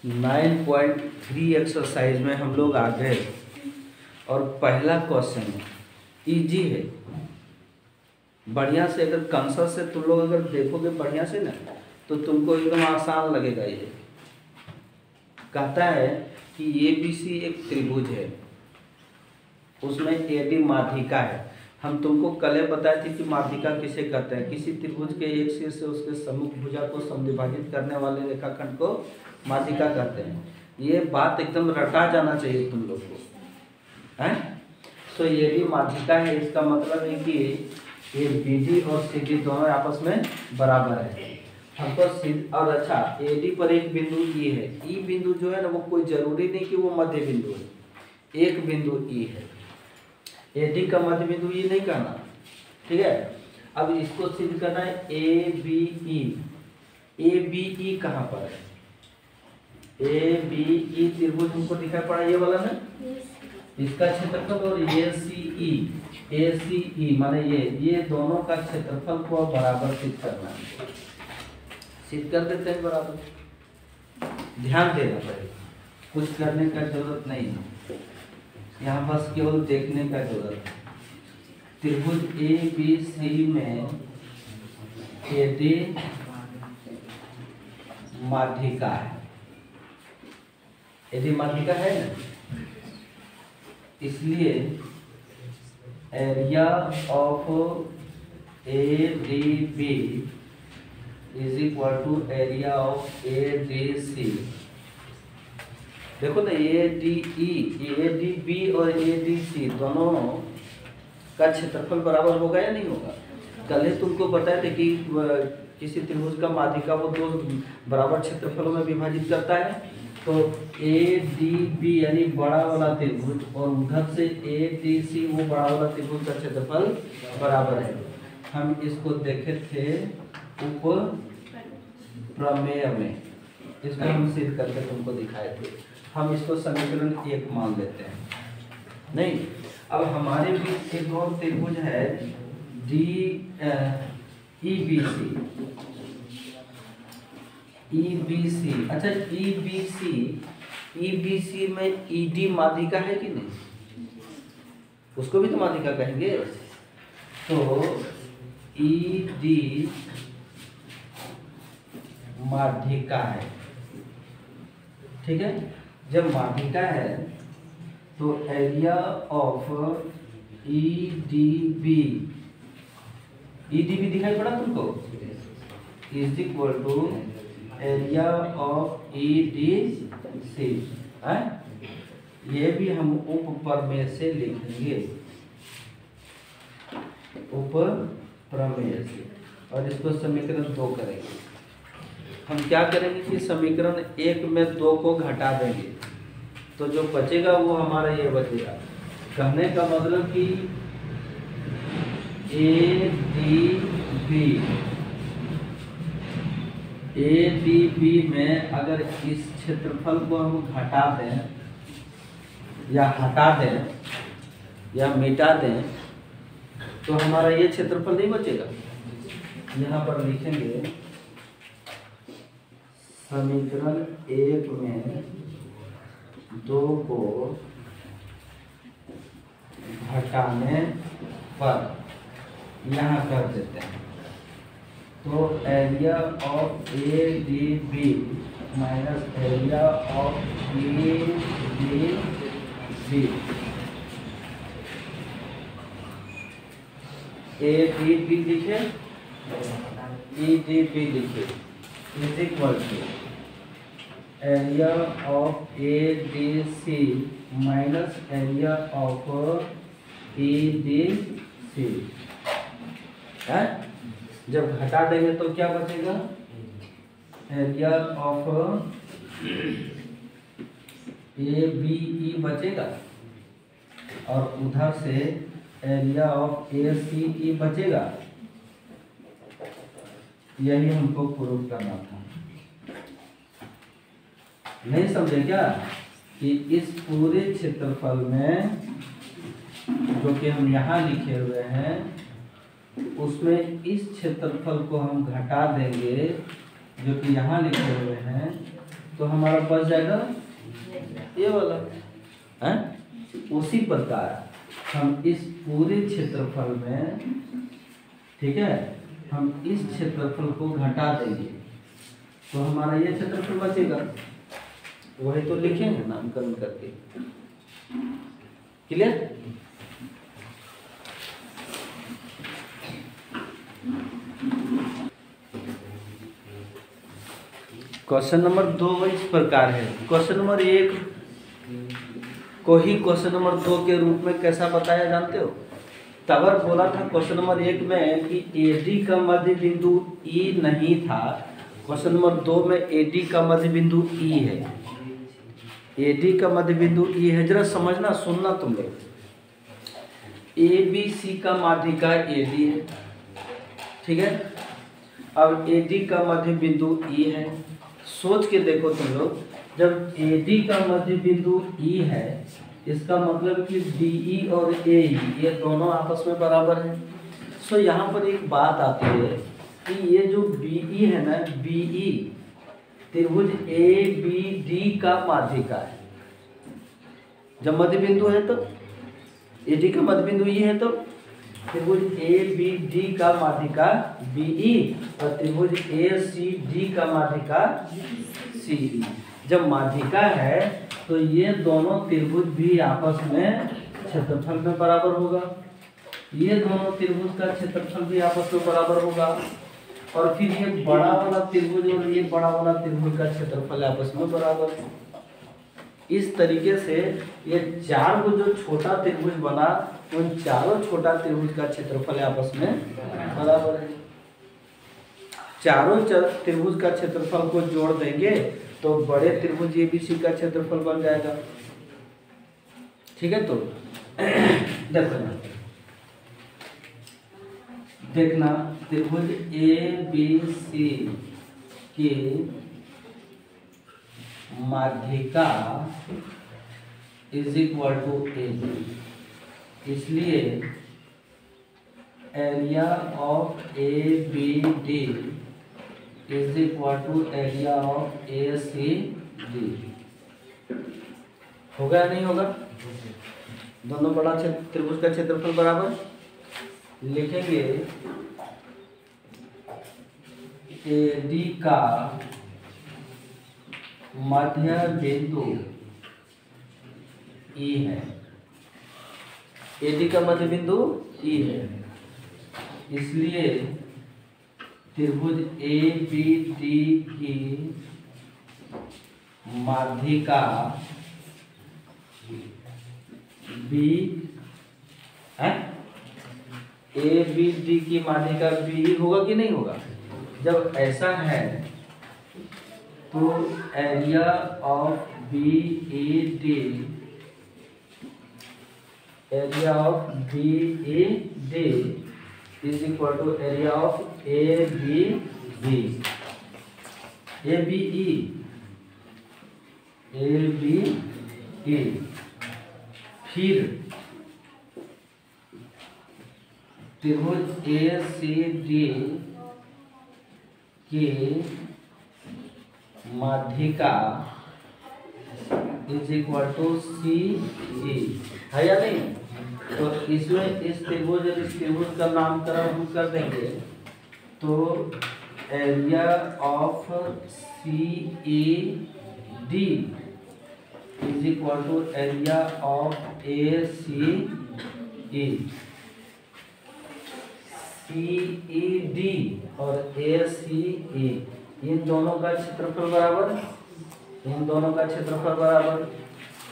9.3 exercise में हम लोग आ गए और पहला क्वेश्चन इजी है बढ़िया से। अगर कंसेप्ट से तुम लोग अगर देखोगे बढ़िया से ना तो तुमको एकदम आसान लगेगा। ये कहता है कि ABC एक त्रिभुज है, उसमें AD माध्यिका है। हम तुमको कल बताए थे कि माध्यिका किसे कहते हैं। किसी त्रिभुज के एक शीर्ष से उसके सम्मुख भुजा को समद्विभाजित करने वाले रेखाखंड को माध्यिका कहते हैं। ये बात एकदम रटा जाना चाहिए तुम लोग को, हैं? तो AD माध्यिका है, इसका मतलब है कि ये BD और CD दोनों आपस में बराबर है। हमको और अच्छा AD पर एक बिंदु E है। E बिंदु जो है ना वो कोई जरूरी नहीं कि वो मध्य बिंदु है, एक बिंदु E है। AD का मध्य बिंदु E नहीं कहना, ठीक है। अब इसको सिद्ध करना है ABE। ABE कहाँ पर है? ABE त्रिभुज हमको दिखाई पड़ा ये वाला ना, इसका क्षेत्रफल और ACE माने ये दोनों का क्षेत्रफल को बराबर सिद्ध करना है। सिद्ध कर देते हैं बराबर। ध्यान देना पड़ेगा, कुछ करने का जरूरत नहीं है, यहाँ बस केवल देखने का जरूरत है। त्रिभुज ABC में AD माध्यिका है। AD माध्यिका है ना, इसलिए area of ADB is equal to area of ADC। देखो ना ADB और ADC दोनों का क्षेत्रफल बराबर होगा या नहीं होगा। कल ही तुमको बताया था कि किसी त्रिभुज का माध्यिका वो दो बराबर क्षेत्रफलों में विभाजित करता है। तो ADB यानी बड़ा वाला त्रिभुज और उधर से ADC वो बड़ा वाला त्रिभुज का क्षेत्रफल बराबर है। हम इसको देखे थे उप प्रमेय में, इसको हम सिद्ध करके तुमको दिखाए थे। हम इसको समीकरण 1 मान लेते हैं। नहीं, अब हमारे बीच एक और त्रिभुज है EBC। अच्छा EBC में ED माध्यिका है कि नहीं? उसको भी तो माध्यिका कहेंगे। तो ED माध्यिका है, ठीक है। जब माध्यिका है तो एरिया ऑफ EDB दिखाई पड़ा तुमको, is equal to area of EDC है। ये भी हम उप प्रमेय से लिखेंगे, उप प्रमेय से, और इसको समीकरण 2 करेंगे। हम क्या करेंगे कि समीकरण 1 में 2 को घटा देंगे तो जो बचेगा वो हमारा ये बचेगा। कहने का मतलब कि ADB में अगर इस क्षेत्रफल को हम घटा दें या हटा दें या मिटा दें तो हमारा ये क्षेत्रफल नहीं बचेगा। यहाँ पर लिखेंगे समीकरण 1 में 2 को घटाने पर यहाँ कर देते हैं तो area of ADB minus area of ADB लिखे, EDB लिखे, is equal to area of ADC minus area of EDC है। जब घटा देंगे तो क्या बचेगा? एरिया ऑफ ABE बचेगा और उधर से एरिया ऑफ ACE बचेगा। यही हमको प्रूव करना था। नहीं समझे क्या कि इस पूरे क्षेत्रफल में जो कि हम यहाँ लिखे हुए हैं उसमें इस क्षेत्रफल को हम घटा देंगे जो कि यहाँ लिखे हुए हैं तो हमारा बच जाएगा ये वाला है। उसी प्रकार हम इस पूरे क्षेत्रफल में, ठीक है, हम इस क्षेत्रफल को घटा देंगे तो हमारा ये क्षेत्रफल बचेगा। वही तो लिखेंगे नामकरण करके। क्लियर? क्वेश्चन नंबर 2 इस प्रकार है। क्वेश्चन नंबर 1 को ही क्वेश्चन नंबर 2 के रूप में कैसा बताया जानते हो? तबर बोला था क्वेश्चन नंबर 1 में कि एडी का मध्य बिंदु ई नहीं था। क्वेश्चन नंबर 2 में एडी का मध्य बिंदु ई है। एडी का मध्य बिंदु ई है। जरा समझना, सुनना तुम लोग। ए बी सी का माध्यिका एडी है, ठीक है। अब एडी का मध्य बिंदु ई है। सोच के देखो तुम लोग, जब एडी का मध्य बिंदु ई है इसका मतलब कि डीई और एई ये दोनों आपस में बराबर हैं। सो यहाँ पर एक बात आती है कि ये जो बीई है ना, बीई त्रिभुज ए बी डी का माध्यिका है। जब मध्य बिंदु है तो एडी का मध्य बिंदु ई है तो त्रिभुज ए बी डी का माध्यिका बीई और त्रिभुज ए सी डी का माध्यिका सीई। जब माध्यिका है तो ये दोनों त्रिभुज भी आपस में क्षेत्रफल में बराबर होगा। ये दोनों त्रिभुज का क्षेत्रफल भी आपस में बराबर होगा। और फिर ये बड़ा वाला त्रिभुज और ये बड़ा वाला त्रिभुज का क्षेत्रफल आपस में बराबर। इस तरीके से ये चार को जो छोटा त्रिभुज बना उन चारों छोटा त्रिभुज का क्षेत्रफल आपस में बराबर है। चारों त्रिभुज का क्षेत्रफल को जोड़ देंगे तो बड़े त्रिभुज एबीसी का क्षेत्रफल बन जाएगा। ठीक है, तो देखना त्रिभुज ए बी सी की माध्यिका इज इक्वल टू ए। इसलिए area of A B D is equal to area of A C D. होगा या नहीं होगा? दोनों बड़ा त्रिभुज का क्षेत्रफल बराबर। लिखेंगे ए डी का मध्य बिंदु ई है। एडी का मध्य बिंदु ई है, इसलिए त्रिभुज ए बी डी की माध्यिका बी है। ए बी डी की माध्यिका बी होगा कि नहीं होगा? जब ऐसा है तो area of B A D, area of B A D is equal to area of A B B, A B E, A B E. फिर त्रिभुज ए सी डी की माध्यिका is equal to C E है या नहीं? तो इसमें इस त्रिभुज और इस त्रिभुज का नामकरण हम कर देंगे तो area of C E D is equal to area of A C E. C E D और ए सी ई इन दोनों का क्षेत्रफल बराबर, इन दोनों का क्षेत्रफल बराबर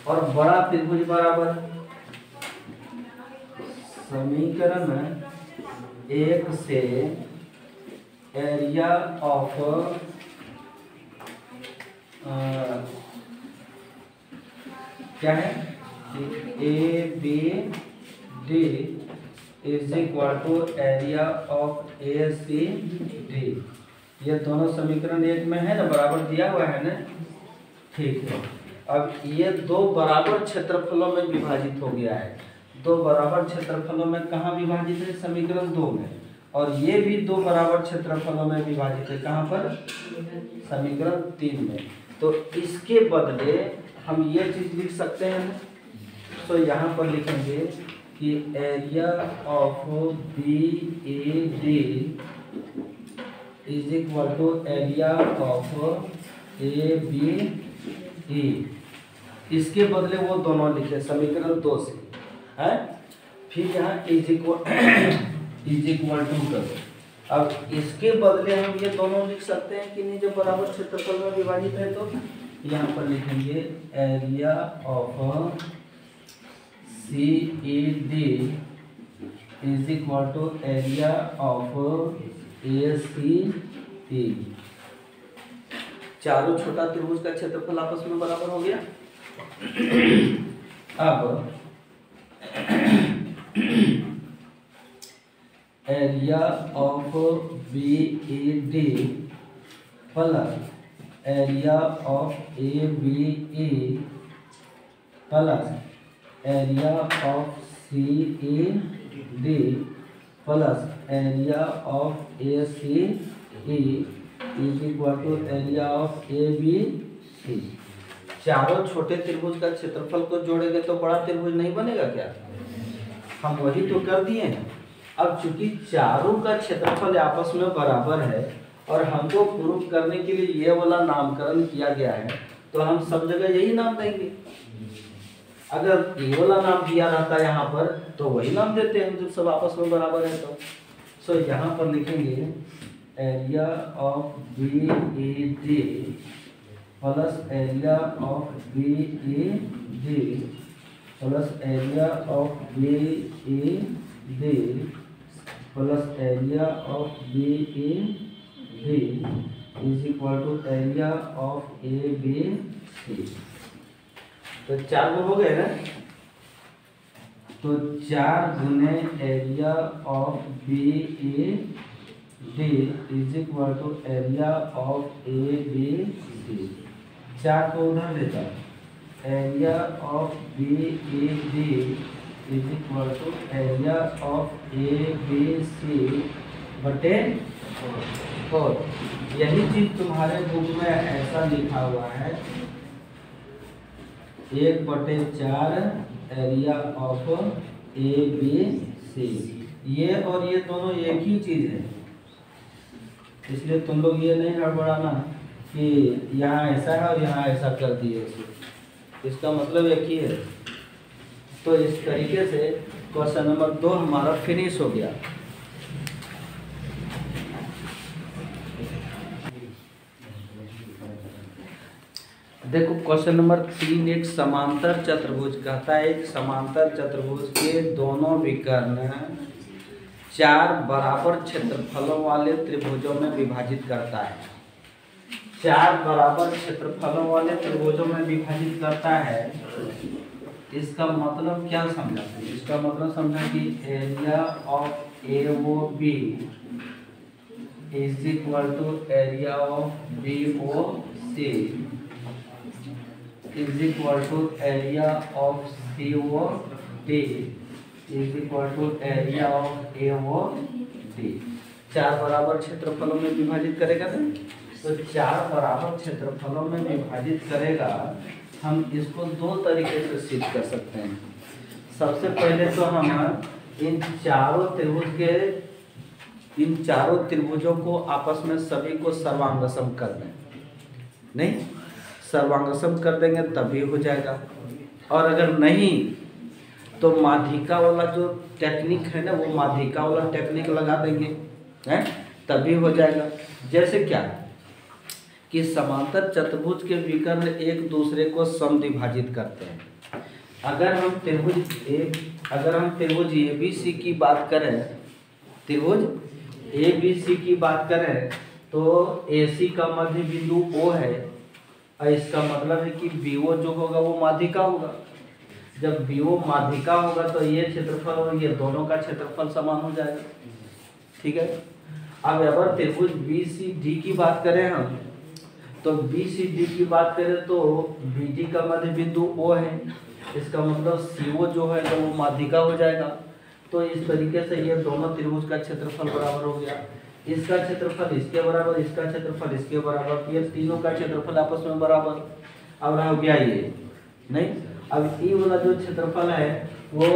और बड़ा त्रिभुज बराबर। समीकरण 1 से एरिया ऑफ क्या है, A B D is equal to area of A C D. ये दोनों समीकरण 1 में है ना, बराबर दिया हुआ है ना। ठीक है, अब ये दो बराबर क्षेत्रफलों में विभाजित हो गया है। दो बराबर क्षेत्रफलों में कहाँ विभाजित है? समीकरण 2 में। और ये भी दो बराबर क्षेत्रफलों में विभाजित है। कहाँ पर? समीकरण 3 में। तो इसके बदले हम ये चीज लिख सकते हैं। तो यहाँ पर लिखेंगे कि area of B A D is equal to area of A B E. इसके बदले वो दोनों लिखे समीकरण 2 से है। फिर यहाँ इज इक्वल टू करो। अब इसके बदले हम ये दोनों लिख सकते हैं कि नहीं, जब बराबर क्षेत्रफल में विभाजित है। तो यहाँ पर लिखेंगे area of C E D is equal to area of A C E. चारों छोटा त्रिभुज का क्षेत्रफल आपस में बराबर हो गया। अब area of B A D plus area of A B E plus area of C A D plus area of A C E is equal to area of A B C. चारों छोटे त्रिभुज का क्षेत्रफल को जोड़ेंगे तो बड़ा त्रिभुज नहीं बनेगा क्या? हम वही तो कर दिए हैं। अब चूंकि चारों का क्षेत्रफल आपस में बराबर है और हमको प्रूफ करने के लिए ये वाला नामकरण किया गया है, तो हम सब जगह यही नाम देंगे। अगर ये वाला नाम दिया रहता है यहाँ पर तो वही नाम देते हैं जब सब आपस में बराबर है। तो सो यहाँ पर लिखेंगे area of B A D plus area of B A D plus area of B A D plus area of B A D is equal to area of A B C. तो 4 हो गए ना। तो 4 गुने area of B A D is equal to area of A B C. 4 को उधर लेता हूँ। Area of B A D is equal to area of A B सी बटे 4। यही चीज तुम्हारे बुक में ऐसा लिखा हुआ है 1/4 area of A B C. ये और ये दोनों एक ही चीज है, इसलिए तुम लोग ये नहीं हड़बड़ाना कि यहाँ ऐसा है और यहाँ ऐसा कर दिए। इसका मतलब एक ही है। तो इस तरीके से क्वेश्चन नंबर 2 हमारा फिनिश हो गया। देखो क्वेश्चन नंबर 3 एक समांतर चतुर्भुज कहता है। एक समांतर चतुर्भुज के दोनों विकर्ण 4 बराबर क्षेत्रफलों वाले त्रिभुजों में विभाजित करता है। 4 बराबर क्षेत्रफलों वाले त्रिभुजों में विभाजित करता है। इसका मतलब क्या समझा? इसका मतलब समझा कि area of A O B is equal to area of B O C is equal to area of C O D is equal to area of A O D. 4 बराबर क्षेत्रफलों में विभाजित करेगा ना। तो 4 बराबर क्षेत्रफलों में विभाजित करेगा। हम इसको 2 तरीके से सिद्ध कर सकते हैं। सबसे पहले तो हम इन चारों त्रिभुजों को आपस में सभी को सर्वांगसम कर दें। नहीं, सर्वांगसम कर देंगे तभी हो जाएगा। और अगर नहीं तो माध्यिका वाला जो टेक्निक है ना, वो माध्यिका वाला टेक्निक लगा देंगे हैं, तभी हो जाएगा। जैसे क्या कि समांतर चतुर्भुज के विकर्ण एक दूसरे को समद्विभाजित करते हैं। अगर हम त्रिभुज ए बी सी की बात करें, त्रिभुज ए बी सी की बात करें तो ए सी का मध्य बिंदु O है और इसका मतलब है कि बी ओ जो होगा वो माध्यिका होगा। जब बी ओ माध्यिका होगा तो ये क्षेत्रफल और ये दोनों का क्षेत्रफल समान हो जाएगा। ठीक है। अब अगर त्रिभुज बी सी डी की बात करें हम, तो बी सी डी की बात करें तो बी डी का मध्य बिंदु O है, इसका मतलब सी ओ जो है तो वो माध्यिका हो जाएगा। तो इस तरीके से ये दोनों त्रिभुज का क्षेत्रफल बराबर हो गया। इसका क्षेत्रफल इसके बराबर, इसका क्षेत्रफल इसके बराबर, ये तीनों का क्षेत्रफल आपस में बराबर। अब रहा गया ये नहीं। अब ये वाला जो क्षेत्रफल है वो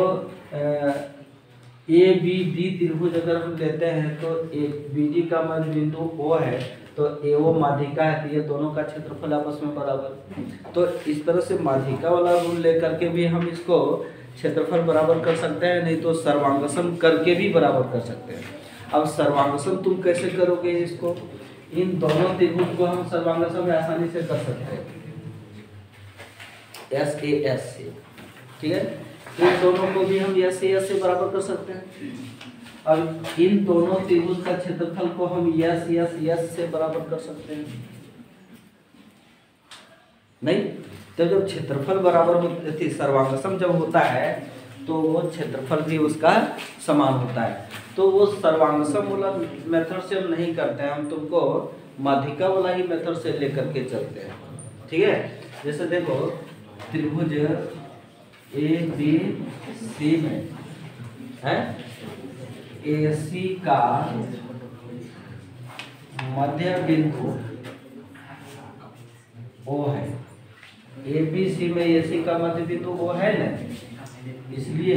ए बी डी त्रिभुज अगर हम लेते हैं तो ए बी डी का मध्य बिंदु ओ है, तो ए ओ माध्यिका है, तो ये दोनों का क्षेत्रफल आपस में बराबर। तो इस तरह से माध्यिका वाला रूल लेकर के भी हम इसको क्षेत्रफल बराबर कर सकते हैं, नहीं तो सर्वांगसम करके भी बराबर कर सकते हैं। अब सर्वांगसम तुम कैसे करोगे इसको? इन दोनों त्रिभुज को हम सर्वांगसम आसानी से कर सकते हैं, एस ए एस से, ठीक है। इन दोनों को भी हम एस ए एस से बराबर कर सकते हैं। अब इन दोनों त्रिभुज का क्षेत्रफल को हम एस एस एस से बराबर कर सकते हैं, नहीं? तो जब क्षेत्रफल बराबर होती थी, सर्वांगसम जब होता है तो वो क्षेत्रफल भी उसका समान होता है। तो वो सर्वांगसम वाला मेथड से हम नहीं करते हैं, हम तुमको माध्यिका वाला ही मेथड से लेकर के चलते हैं, ठीक है। जैसे देखो त्रिभुज ए बी सी में है, ए सी का मध्य बिंदु ओ है, ए बी सी में ए सी का मध्य बिंदु ओ है ना, इसलिए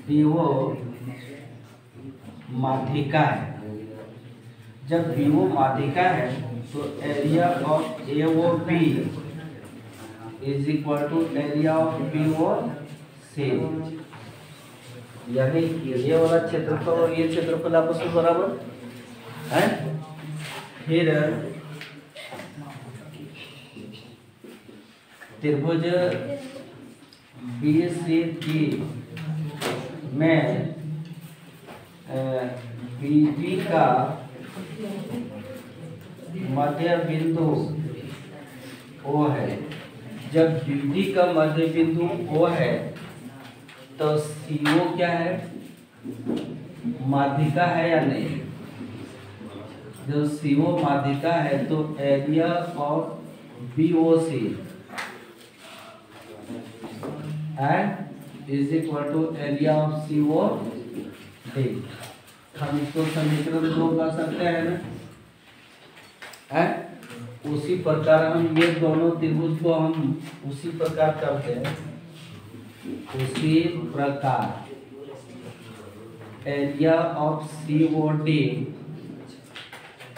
बी ओ माध्यिका है। जब बी ओ माध्यिका है तो area of A O B is equal to area of B O C, यानी ये वाला क्षेत्रफल और ये क्षेत्रफल आपस में बराबर है। फिर त्रिभुज बी सी डी में बी डी का मध्य बिंदु ओ है। जब बी डी का मध्य बिंदु ओ है तो सी ओ क्या है? माध्यिका है या नहीं? जो सी ओ माध्यिका है तो area of B O C and is equal to area of C O D. हम इसको समीकरण 2 कर सकते हैं ना, है? उसी प्रकार हम ये दोनों त्रिभुज को हम उसी प्रकार करते हैं, उसी प्रकार area of C O D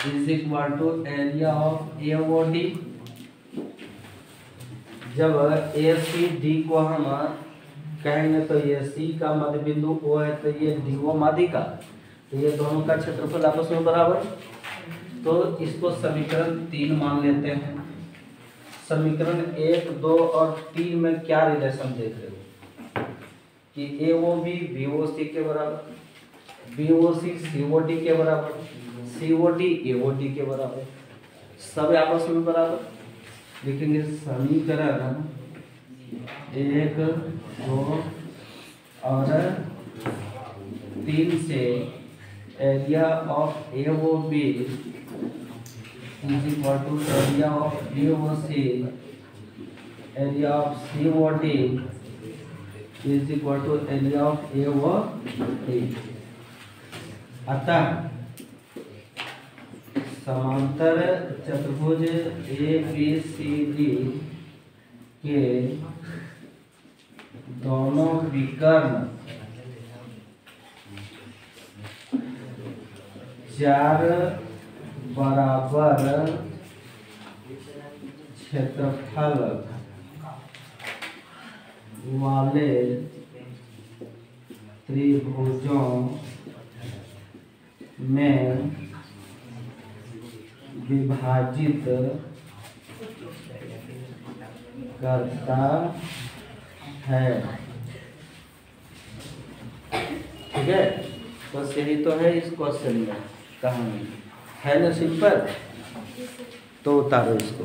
is equal to area of A O D. जब ए सी डी को हम कहेंगे तो ये सी का मध्य बिंदु ओ है, तो ये डी ओ माध्यिका, तो ये दोनों का क्षेत्रफल आपस में बराबर। तो इसको समीकरण 3 मान लेते हैं। समीकरण 1, 2 और 3 में क्या रिलेशन देख रहे हो कि ए ओ बी बी ओ सी के बराबर, बी ओ सी सी ओ डी के बराबर, सी O D A O D के बराबर, सब आपस में बराबर। लिखेंगे समीकरण 1, 2 और 3 से area of A O B is equal to area of B O C, area of C O D is equal to area of A O D. अतः समांतर चतुर्भुज ए बी सी डी के दोनों विकर्ण 4 बराबर क्षेत्रफल वाले त्रिभुजों में विभाजित करता है, ठीक है। बस यही तो है इस क्वेश्चन में कहानी, है ना सिंपल। तो उतारो इसको।